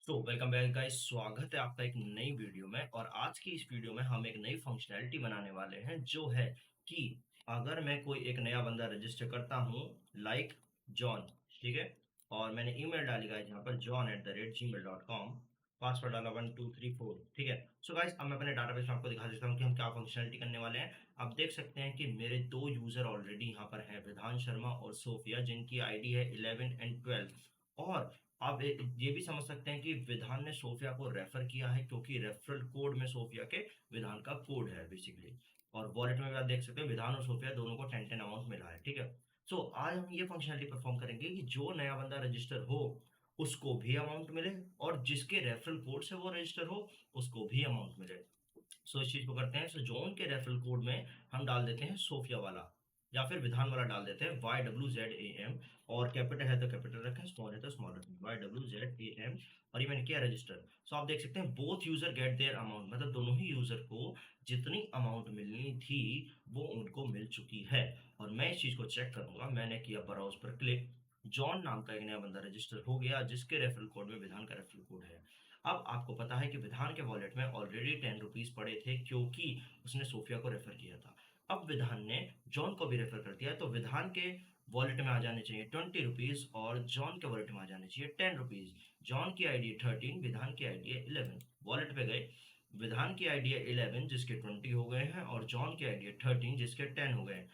Welcome back guys, स्वागत है आपका एक नई वीडियो में। और आज की इस वीडियो में हम एक नई फंक्शनैलिटी बनाने वाले हैं, जो है कि अगर मैं कोई एक नया बंदा रजिस्टर करता हूँ, लाइक जॉन, ठीक है, और मैंने ईमेल डाली गाइस यहाँ पर john@gmail.com, पासवर्ड डाला 1234, ठीक है। सो गाइस, अब मैं अपने डाटाबेस में आपको दिखा देता हूँ कि हम क्या फंक्शनैलिटी करने वाले हैं। आप देख सकते हैं कि मेरे दो यूजर ऑलरेडी यहाँ पर हैं, विधान शर्मा और सोफिया, जिनकी आईडी है 11 एंड 12। और आप ये भी समझ सकते हैं कि विधान ने सोफिया को रेफर किया है, क्योंकि रेफरल कोड में सोफिया के विधान का कोड है बेसिकली। और वॉलेट में भी आप देख सकते हैं विधान और सोफिया दोनों को 10-10 अमाउंट मिला है, ठीक है। आज हम ये फंक्शनलिटी परफॉर्म करेंगे कि जो नया बंदा रजिस्टर हो उसको भी अमाउंट मिले, और जिसके रेफरल कोड से वो रजिस्टर हो उसको भी अमाउंट मिले। इस चीज को करते हैं। जॉन के रेफरल कोड में हम डाल देते हैं सोफिया वाला, या फिर विधान वाला डाल देते हैं YWZAM। और कैपिटल है तो कैपिटल रखें, स्मॉल है तो स्मॉल रखें, YWZAM। और ये मैंने किया रजिस्टर। आप देख सकते हैं both user get their amount, मतलब दोनों ही यूजर को जितनी अमाउंट मिलनी थी वो उनको मिल चुकी है। और मैं इस चीज को चेक करूंगा। मैंने किया ब्राउज पर क्लिक, जॉन नाम का एक नया बंदा रजिस्टर हो गया, जिसके रेफरल कोड में विधान का रेफरल कोड है। अब आपको पता है कि विधान के वॉलेट में ऑलरेडी 10 रुपीज पड़े थे, क्योंकि उसने सोफिया को रेफर किया था। अब विधान ने जॉन को भी रेफर कर दिया, तो विधान के वॉलेट में आ जाने चाहिए 20 रुपीज, और जॉन के वॉलेट में आ जाने चाहिए 10 रुपीज। जॉन की आईडी 13, विधान की आईडी है 11। वॉलेट पे गए, विधान की आईडी है 11 जिसके 20 हो गए हैं, और जॉन की आईडी है 13 जिसके 10 हो गए हैं।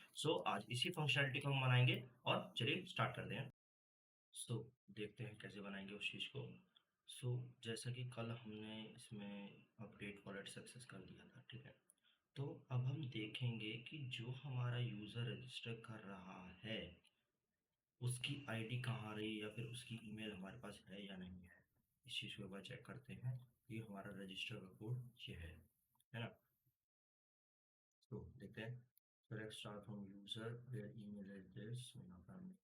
आज इसी फंक्शनलिटी को हम बनाएंगे, और चलिए स्टार्ट करते हैं। सो देखते हैं कैसे बनाएंगे उस चीज़ को। सो जैसा कि कल हमने इसमें अपडेट वॉलेट सक्सेस कर दिया था, ठीक है। तो अब हम देखेंगे कि जो हमारा यूज़र रजिस्टर कर रहा है उसकी आईडी कहाँ रही, या फिर उसकी ईमेल हमारे पास है या नहीं है। इस चीज़ को एक बार चेक करते हैं। ये हमारा रजिस्टर का कोड ये है ना। तो देखते हैं। Select star from user where email address, यहाँ पर हमने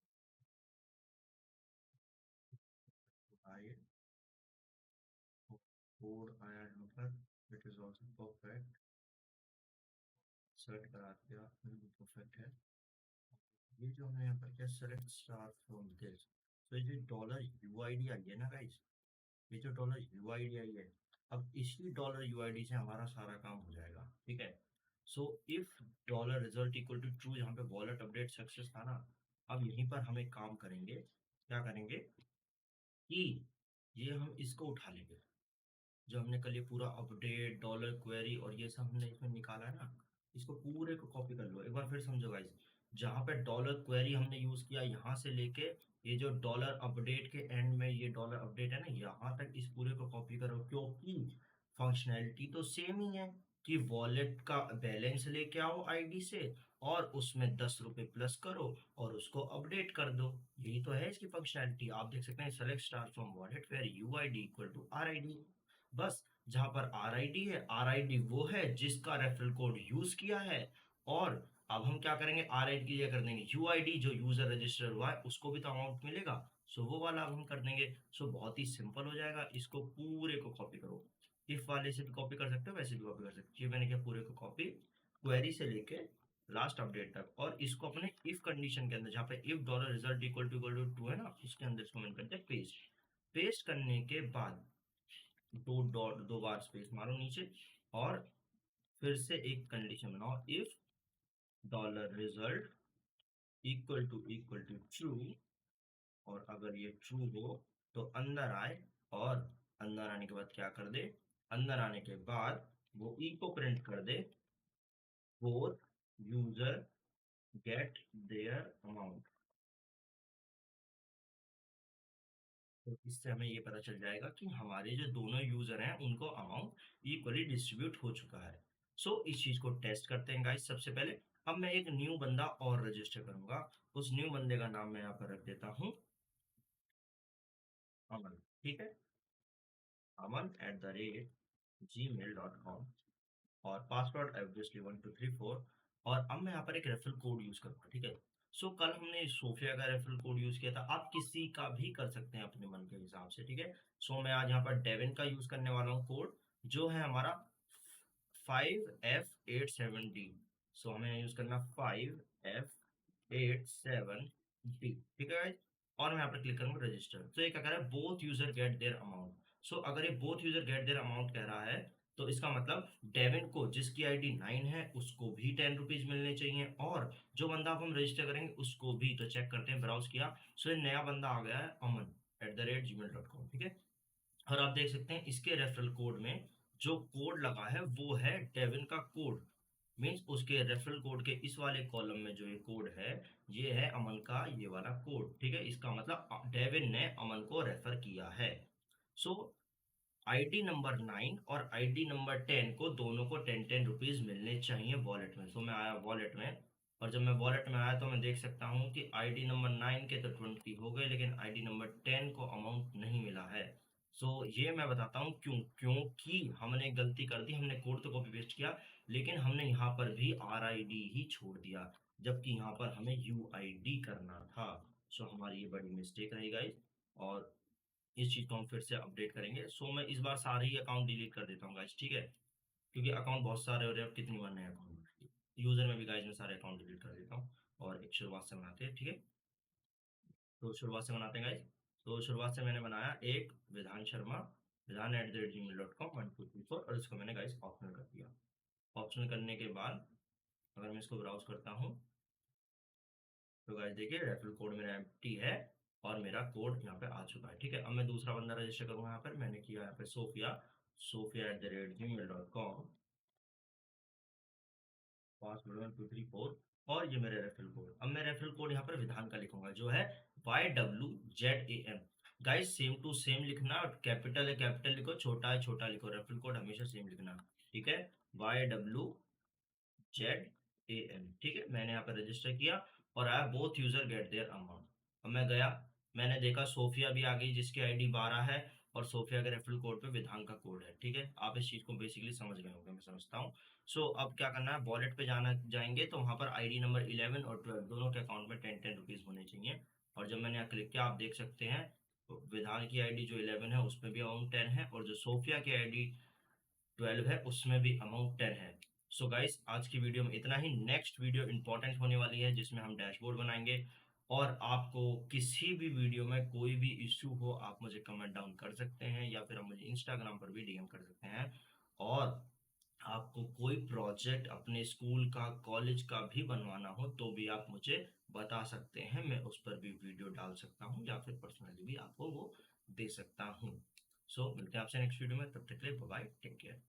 कोड आया यहाँ पर, it is also perfect. Select करा दिया, परफेक्ट है। ये जो हमने यहाँ पर किया, सेलेक्ट स्टार फ्रॉम दिस। तो ये जो डॉलर यूआईडी आई है ना गाइस, ये जो डॉलर यूआईडी आई है, अब इसी डॉलर यूआईडी से हमारा सारा काम हो जाएगा, ठीक है। If dollar result equal to true, यहाँ पे वॉलेट अपडेट सक्सेस था ना। अब यहीं पर हम एक काम करेंगे। क्या करेंगे कि ये हम इसको उठा लेंगे, जो हमने कल ये पूरा अपडेट डॉलर क्वेरी और ये सब हमने इसमें निकाला है ना। इसको पूरे को कॉपी कर लो, एक बार फिर समझो गाइस। जहाँ पे डॉलर क्वेरी हमने यूज किया, यहाँ से लेके ये जो डॉलर अपडेट के एंड में ये डॉलर अपडेट है ना, यहाँ तक इस पूरे को कॉपी करो, क्योंकि फंक्शनैलिटी तो सेम ही है कि वॉलेट का बैलेंस लेके आओ आईडी से, और उसमें 10 रुपए प्लस करो और उसको अपडेट कर दो। यही तो है इसकी फंक्शनैलिटी। आप देख सकते हैं select star from wallet where U I D equal to R I D. बस, जहां पर आर आई डी है, आर आई डी वो है जिसका रेफरल कोड यूज किया है। और अब हम क्या करेंगे, आर आई डी की जगह कर देंगे यू आई डी, जो यूजर रजिस्टर हुआ है उसको भी तो अमाउंट मिलेगा। वो वाला अब हम कर देंगे। बहुत ही सिंपल हो जाएगा। इसको पूरे को कॉपी करो। इफ वाले से भी कॉपी कर सकते हो, वैसे भी कॉपी कर सकते हो। ये मैंने किया पूरे को कॉपी, क्वेरी से लेके लास्ट अपडेट तक, और इसको अपने इफ कंडीशन के अंदर, जहाँ पे if dollar result equal to true है ना, इसके अंदर इसको मैंने करते हैं पेस्ट। पेस्ट करने के बाद दो डॉट, दो बार स्पेस मारो नीचे, और फिर से एक कंडीशन बनाओ, if dollar result equal to true. और अगर ये ट्रू हो तो अंदर आए, और अंदर आने के बाद क्या कर दे, अंदर आने के बाद वो ई को प्रिंट कर दे, for user get their amount. तो इससे हमें ये पता चल जाएगा कि हमारे जो दोनों यूजर हैं उनको अमाउंट इक्वली डिस्ट्रीब्यूट हो चुका है। इस चीज को टेस्ट करते हैं गाइस। सबसे पहले अब मैं एक न्यू बंदा और रजिस्टर करूंगा। उस न्यू बंदे का नाम मैं यहाँ पर रख देता हूँ अमन, ठीक है। aman@gmail.com, और पासवर्ड ऑब्वियसली 1234। और अब मैं यहाँ पर एक रेफरल कोड यूज करूंगा, ठीक है। कल हमने सोफिया का रेफरल कोड यूज किया था, आप किसी का भी कर सकते हैं अपने मन के हिसाब से, ठीक है। मैं आज यहाँ पर डेविन का यूज करने वाला हूँ कोड, जो है हमारा 5F87D। हमें यूज करना 5F87D, ठीक है guys? और मैं यहाँ पर क्लिक करूंगा रजिस्टर। ये क्या कर रहा है, both user get their amount. So अगर ये both user get their amount कह रहा है तो इसका मतलब डेविन को, जिसकी आईडी 9 है, उसको भी 10 रुपीज मिलने चाहिए, और जो बंदा अब हम रजिस्टर करेंगे उसको भी। तो चेक करते हैं, ब्राउज किया, सो ये नया बंदा आ गया है, aman@gmail.com, ठीक है। और आप देख सकते हैं इसके रेफरल कोड में जो कोड लगा है वो है डेविन का कोड। मीन्स उसके रेफरल कोड के इस वाले कॉलम में जो ये कोड है, ये है अमन का ये वाला कोड, ठीक है। इसका मतलब डेविन ने अमन को रेफर किया है। सो आईडी नंबर 9 और आईडी नंबर 10 को, दोनों को 10-10 रुपीज मिलने चाहिए वॉलेट में। सो मैं आया वॉलेट में, और जब मैं वॉलेट में आया तो मैं देख सकता हूँ कि आईडी नंबर 9 के तो 20 हो गए, लेकिन आईडी नंबर 10 को अमाउंट नहीं मिला है। सो ये मैं बताता हूँ क्यों। क्योंकि हमने एक गलती कर दी, हमने कोड तो कॉपी पेस्ट किया, लेकिन हमने यहाँ पर भी RID ही छोड़ दिया, जबकि यहाँ पर हमें UID करना था। सो हमारी ये बड़ी मिस्टेक रही गाइस, और इस चीज को हम फिर से अपडेट करेंगे। सो मैं इस बार सारे ही अकाउंट डिलीट कर देता हूँ गाइस, ठीक है, क्योंकि अकाउंट बहुत सारे हो रहे हैं, अब कितनी बार नए अकाउंट, यूजर में भी गाइस मैं सारे अकाउंट डिलीट कर देता हूँ, और एक शुरुआत से बनाते हैं, ठीक है। तो शुरुआत से बनाते हैं गाइस। तो शुरुआत से मैंने बनाया एक विधान शर्मा, vidan@gmail.com 1234, और इसको मैंने गाइस ऑप्शनल कर दिया। ऑप्शनल करने के बाद अगर मैं इसको ब्राउज करता हूँ तो गाइस देखिए रेफरल कोड मेरा एम्प्टी है, और मेरा कोड यहाँ पे आ चुका है, ठीक है। अब मैं दूसरा बंदा रजिस्टर करूंगा, यहाँ पर मैंने किया यहाँ पे सोफिया, sophia@gmail.com, पासवर्ड 1234, और ये मेरे रेफरल कोड। अब मैं रेफरल कोड यहाँ पर विधान का लिखूंगा, जो है YWZAM। Guys same to same लिखना, कैपिटल है कैपिटल लिखो, छोटा है छोटा लिखो, रेफरल कोड हमेशा सेम लिखना, ठीक है। YWZAM, ठीक है। मैंने यहाँ पर रजिस्टर किया और आया both user get their amount. अब मैं गया, मैंने देखा सोफिया भी आ गई जिसकी आईडी 12 है, और सोफिया के रेफरल कोड पे विधान का कोड है, ठीक है। आप इस चीज को बेसिकली समझ गए होंगे, मैं समझता हूँ। सो अब क्या करना है, वॉलेट पे जाना जाएंगे तो वहां पर आईडी नंबर 11 और 12 दोनों के अकाउंट में 10-10 रुपीज होने चाहिए। और जब मैंने यहाँ क्लिक किया, आप देख सकते हैं तो विधान की आईडी जो 11 है उसमें भी अमाउंट 10 है, और जो सोफिया की आईडी 12 है उसमें भी अमाउंट 10 है। सो गाइस आज की वीडियो में इतना ही। नेक्स्ट वीडियो इंपॉर्टेंट होने वाली है जिसमें हम डैशबोर्ड बनाएंगे, और आपको किसी भी वीडियो में कोई भी इश्यू हो आप मुझे कमेंट डाउन कर सकते हैं, या फिर आप मुझे इंस्टाग्राम पर भी DM कर सकते हैं। और आपको कोई प्रोजेक्ट अपने स्कूल का, कॉलेज का भी बनवाना हो तो भी आप मुझे बता सकते हैं, मैं उस पर भी वीडियो डाल सकता हूँ, या फिर पर्सनली भी आपको वो दे सकता हूँ। सो मिलते हैं आपसे नेक्स्ट वीडियो में, तब तक के लिए बाय बाय, टेक केयर।